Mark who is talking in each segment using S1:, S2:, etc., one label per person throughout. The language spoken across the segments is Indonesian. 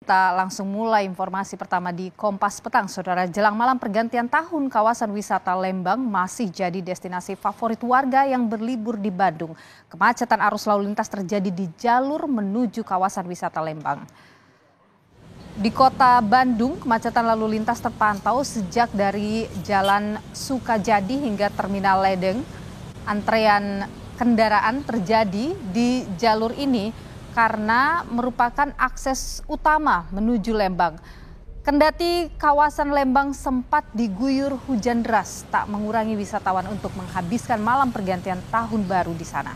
S1: kita langsung mulai informasi pertama di Kompas Petang. Saudara, jelang malam pergantian tahun, kawasan wisata Lembang masih jadi destinasi favorit warga yang berlibur di Bandung. Kemacetan arus lalu lintas terjadi di jalur menuju kawasan wisata Lembang. Di kota Bandung, kemacetan lalu lintas terpantau sejak dari Jalan Sukajadi hingga Terminal Ledeng. Antrean kendaraan terjadi di jalur ini karena merupakan akses utama menuju Lembang. Kendati kawasan Lembang sempat diguyur hujan deras, tak mengurangi wisatawan untuk menghabiskan malam pergantian tahun baru di sana.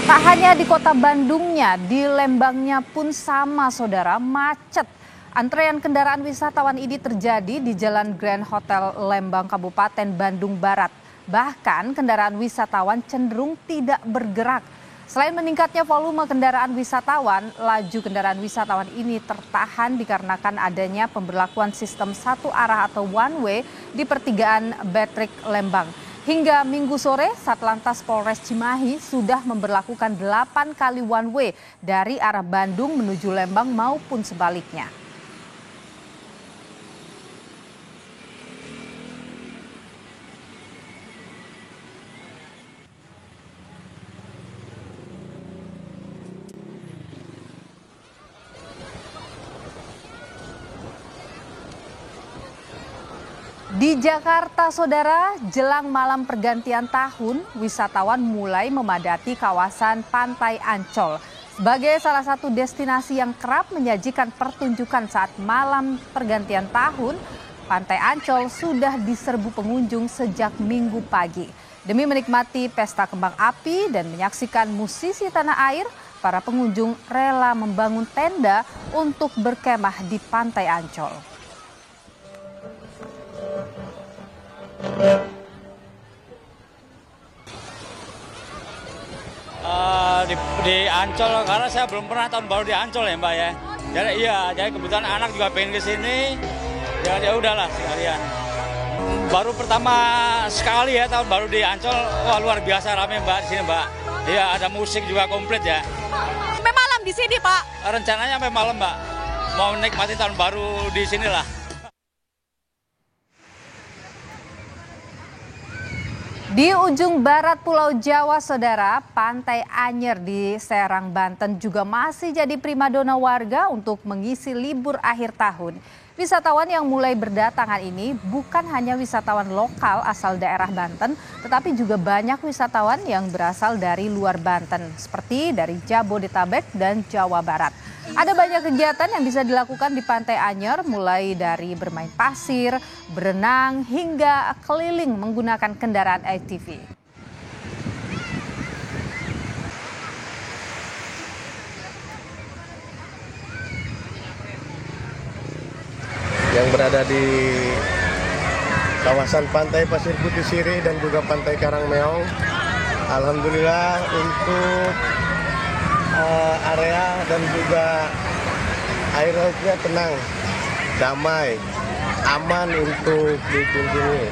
S1: Tak hanya di kota Bandungnya, di Lembangnya pun sama, saudara, macet. Antrean kendaraan wisatawan ini terjadi di Jalan Grand Hotel Lembang, Kabupaten Bandung Barat. Bahkan kendaraan wisatawan cenderung tidak bergerak. Selain meningkatnya volume kendaraan wisatawan, laju kendaraan wisatawan ini tertahan dikarenakan adanya pemberlakuan sistem satu arah atau one way di pertigaan Batrik Lembang. Hingga Minggu sore, Satlantas Polres Cimahi sudah memberlakukan 8 kali one way dari arah Bandung menuju Lembang maupun sebaliknya. Di Jakarta, saudara, jelang malam pergantian tahun, wisatawan mulai memadati kawasan Pantai Ancol. Sebagai salah satu destinasi yang kerap menyajikan pertunjukan saat malam pergantian tahun, Pantai Ancol sudah diserbu pengunjung sejak Minggu pagi. Demi menikmati pesta kembang api dan menyaksikan musisi tanah air, para pengunjung rela membangun tenda untuk berkemah di Pantai Ancol.
S2: Di Ancol, karena saya belum pernah tahun baru di Ancol ya Mbak ya. Jadi kebetulan anak juga pengen ke sini. Ya udahlah sekalian. Baru pertama sekali ya tahun baru di Ancol, wah luar biasa ramai Mbak di sini Mbak. Iya, ada musik juga komplit ya.
S3: Sampai malam di sini Pak?
S2: Rencananya sampai malam Mbak. Mau nikmati tahun baru di sini lah.
S1: Di ujung barat Pulau Jawa, saudara, Pantai Anyer di Serang, Banten juga masih jadi primadona warga untuk mengisi libur akhir tahun. Wisatawan yang mulai berdatangan ini bukan hanya wisatawan lokal asal daerah Banten, tetapi juga banyak wisatawan yang berasal dari luar Banten, seperti dari Jabodetabek dan Jawa Barat. Ada banyak kegiatan yang bisa dilakukan di Pantai Anyer, mulai dari bermain pasir, berenang, hingga keliling menggunakan kendaraan ATV.
S4: Yang berada di kawasan Pantai Pasir Putih Siri dan juga Pantai Karangmeong, alhamdulillah untuk area dan juga air lautnya tenang, damai, aman untuk dikunjungi.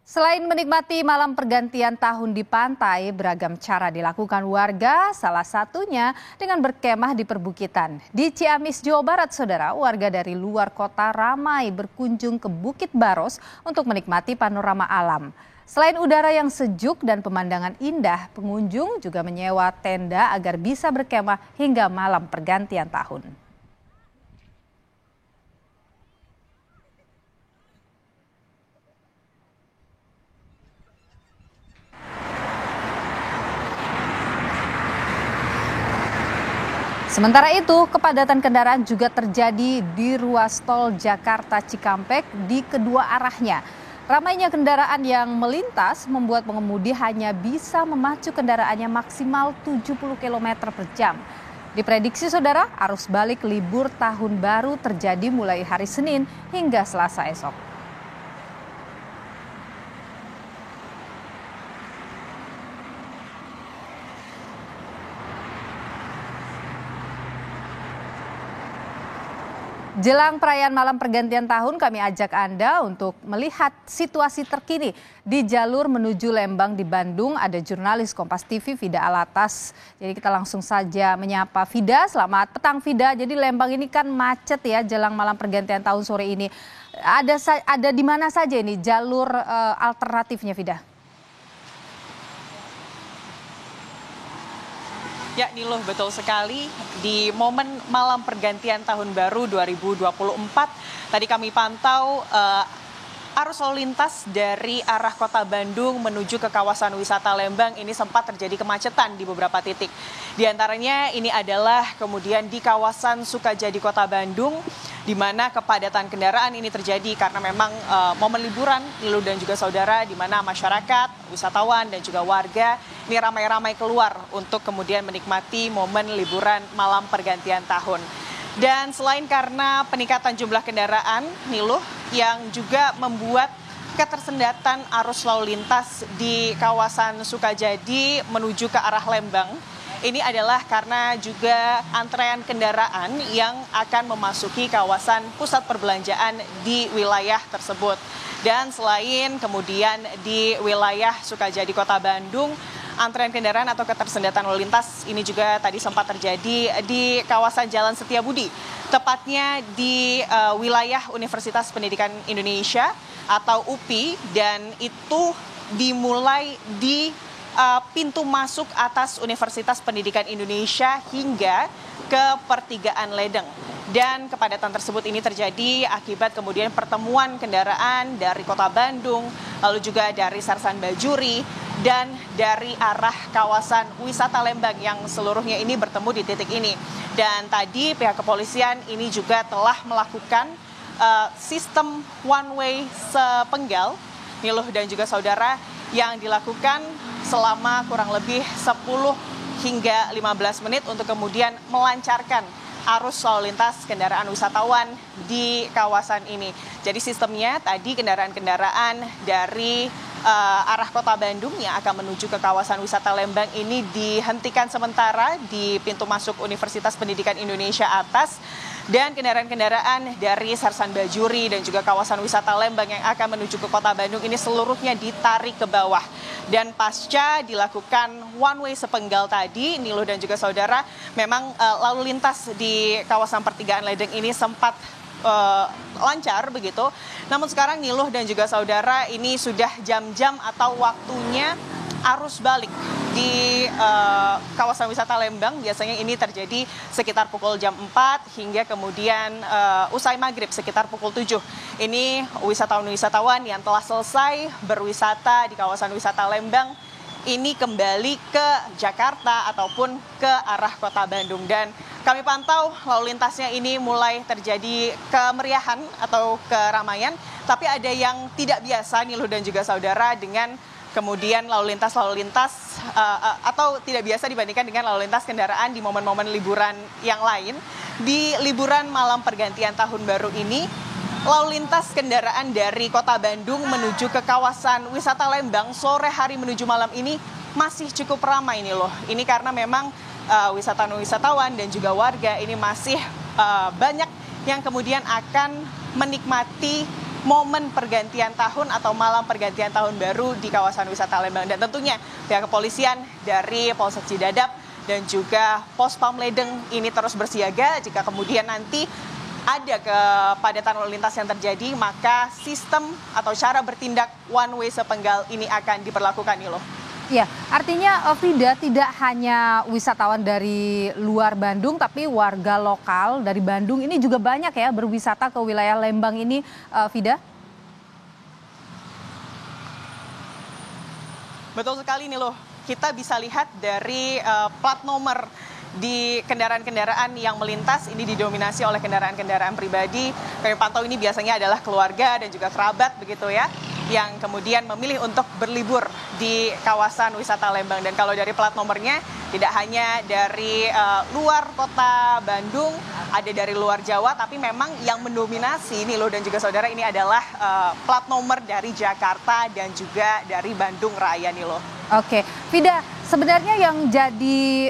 S1: Selain menikmati malam pergantian tahun di pantai, beragam cara dilakukan warga, salah satunya dengan berkemah di perbukitan. Di Ciamis, Jawa Barat, saudara, warga dari luar kota ramai berkunjung ke Bukit Baros untuk menikmati panorama alam. Selain udara yang sejuk dan pemandangan indah, pengunjung juga menyewa tenda agar bisa berkemah hingga malam pergantian tahun. Sementara itu, kepadatan kendaraan juga terjadi di ruas tol Jakarta Cikampek di kedua arahnya. Ramainya kendaraan yang melintas membuat pengemudi hanya bisa memacu kendaraannya maksimal 70 km per jam. Diprediksi saudara, arus balik libur tahun baru terjadi mulai hari Senin hingga Selasa esok. Jelang perayaan malam pergantian tahun, kami ajak Anda untuk melihat situasi terkini di jalur menuju Lembang di Bandung. Ada jurnalis Kompas TV, Vida Alatas. Jadi kita langsung saja menyapa Vida. Selamat petang Vida. Jadi Lembang ini kan macet ya jelang malam pergantian tahun sore ini. Ada di mana saja ini jalur alternatifnya Vida?
S3: Ya Niluh, betul sekali di momen malam pergantian tahun baru 2024 tadi kami pantau arus lalu lintas dari arah kota Bandung menuju ke kawasan wisata Lembang ini sempat terjadi kemacetan di beberapa titik. Di antaranya ini adalah kemudian di kawasan Sukajadi Kota Bandung, di mana kepadatan kendaraan ini terjadi karena memang momen liburan Niluh dan juga saudara, di mana masyarakat, wisatawan dan juga warga ini ramai-ramai keluar untuk kemudian menikmati momen liburan malam pergantian tahun. Dan selain karena peningkatan jumlah kendaraan Niluh yang juga membuat ketersendatan arus lalu lintas di kawasan Sukajadi menuju ke arah Lembang, ini adalah karena juga antrean kendaraan yang akan memasuki kawasan pusat perbelanjaan di wilayah tersebut. Dan selain kemudian di wilayah Sukajadi Kota Bandung, antrean kendaraan atau ketersendatan lalu lintas ini juga tadi sempat terjadi di kawasan Jalan Setiabudi, tepatnya di wilayah Universitas Pendidikan Indonesia atau UPI, dan itu dimulai di pintu masuk atas Universitas Pendidikan Indonesia hingga ke pertigaan Ledeng. Dan kepadatan tersebut ini terjadi akibat kemudian pertemuan kendaraan dari kota Bandung, lalu juga dari Sersan Bajuri, dan dari arah kawasan wisata Lembang yang seluruhnya ini bertemu di titik ini. Dan tadi pihak kepolisian ini juga telah melakukan sistem one way sepenggal, Niluh dan juga saudara, yang dilakukan selama kurang lebih 10 hingga 15 menit untuk kemudian melancarkan arus lalu lintas kendaraan wisatawan di kawasan ini. Jadi sistemnya tadi kendaraan-kendaraan dari arah kota Bandung yang akan menuju ke kawasan wisata Lembang ini dihentikan sementara di pintu masuk Universitas Pendidikan Indonesia atas, dan kendaraan-kendaraan dari Sersan Bajuri dan juga kawasan wisata Lembang yang akan menuju ke kota Bandung ini seluruhnya ditarik ke bawah. Dan pasca dilakukan one way sepenggal tadi, Niluh dan juga saudara, memang lalu lintas di kawasan pertigaan Ledeng ini sempat lancar begitu. Namun sekarang Niluh dan juga saudara, ini sudah jam-jam atau waktunya arus balik di kawasan wisata Lembang. Biasanya ini terjadi sekitar pukul jam 4 hingga kemudian usai maghrib sekitar pukul 7. Ini wisatawan-wisatawan yang telah selesai berwisata di kawasan wisata Lembang ini kembali ke Jakarta ataupun ke arah kota Bandung. Dan kami pantau lalu lintasnya ini mulai terjadi kemeriahan atau keramaian, tapi ada yang tidak biasa Niluh dan juga saudara dengan kemudian lalu lintas atau tidak biasa dibandingkan dengan lalu lintas kendaraan di momen-momen liburan yang lain. Di liburan malam pergantian tahun baru ini, lalu lintas kendaraan dari kota Bandung menuju ke kawasan wisata Lembang sore hari menuju malam ini masih cukup ramai nih loh. Ini karena memang wisatawan dan juga warga ini masih banyak yang kemudian akan menikmati momen pergantian tahun atau malam pergantian tahun baru di kawasan wisata Lembang. Dan tentunya pihak kepolisian dari Polsek Cidadap dan juga Pos Pam Ledeng ini terus bersiaga. Jika kemudian nanti ada kepadatan lalu lintas yang terjadi, maka sistem atau cara bertindak one way sepenggal ini akan diberlakukan nih loh.
S1: Ya, artinya Vida, tidak hanya wisatawan dari luar Bandung, tapi warga lokal dari Bandung ini juga banyak ya berwisata ke wilayah Lembang ini, Vida?
S3: Betul sekali nih loh, kita bisa lihat dari plat nomor di kendaraan-kendaraan yang melintas ini didominasi oleh kendaraan-kendaraan pribadi. Kami pantau ini biasanya adalah keluarga dan juga kerabat begitu ya. yang kemudian memilih untuk berlibur di kawasan wisata Lembang. Dan kalau dari plat nomornya tidak hanya dari luar kota Bandung, ada dari luar Jawa, tapi memang yang mendominasi Nilo dan juga saudara ini adalah plat nomor dari Jakarta dan juga dari Bandung Raya, Nilo.
S1: Oke, Vida, sebenarnya yang jadi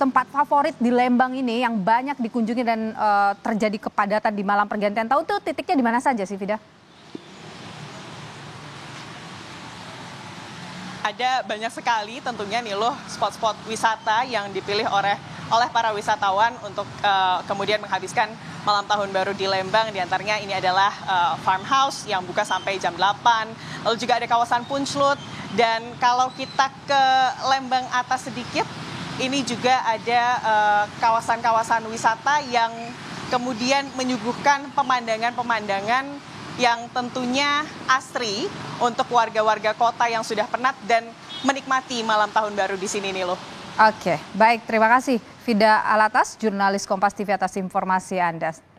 S1: tempat favorit di Lembang ini yang banyak dikunjungi dan terjadi kepadatan di malam pergantian tahun tuh titiknya di mana saja sih, Vida?
S3: Ada banyak sekali tentunya nih loh spot-spot wisata yang dipilih oleh para wisatawan untuk kemudian menghabiskan malam tahun baru di Lembang. Di antaranya ini adalah farmhouse yang buka sampai jam 8. Lalu juga ada kawasan Punchlut. Dan kalau kita ke Lembang atas sedikit, ini juga ada kawasan-kawasan wisata yang kemudian menyuguhkan pemandangan-pemandangan yang tentunya asri untuk warga-warga kota yang sudah penat dan menikmati malam tahun baru di sini nih loh.
S1: Oke, baik, terima kasih Vida Alatas, jurnalis Kompas TV atas informasi Anda.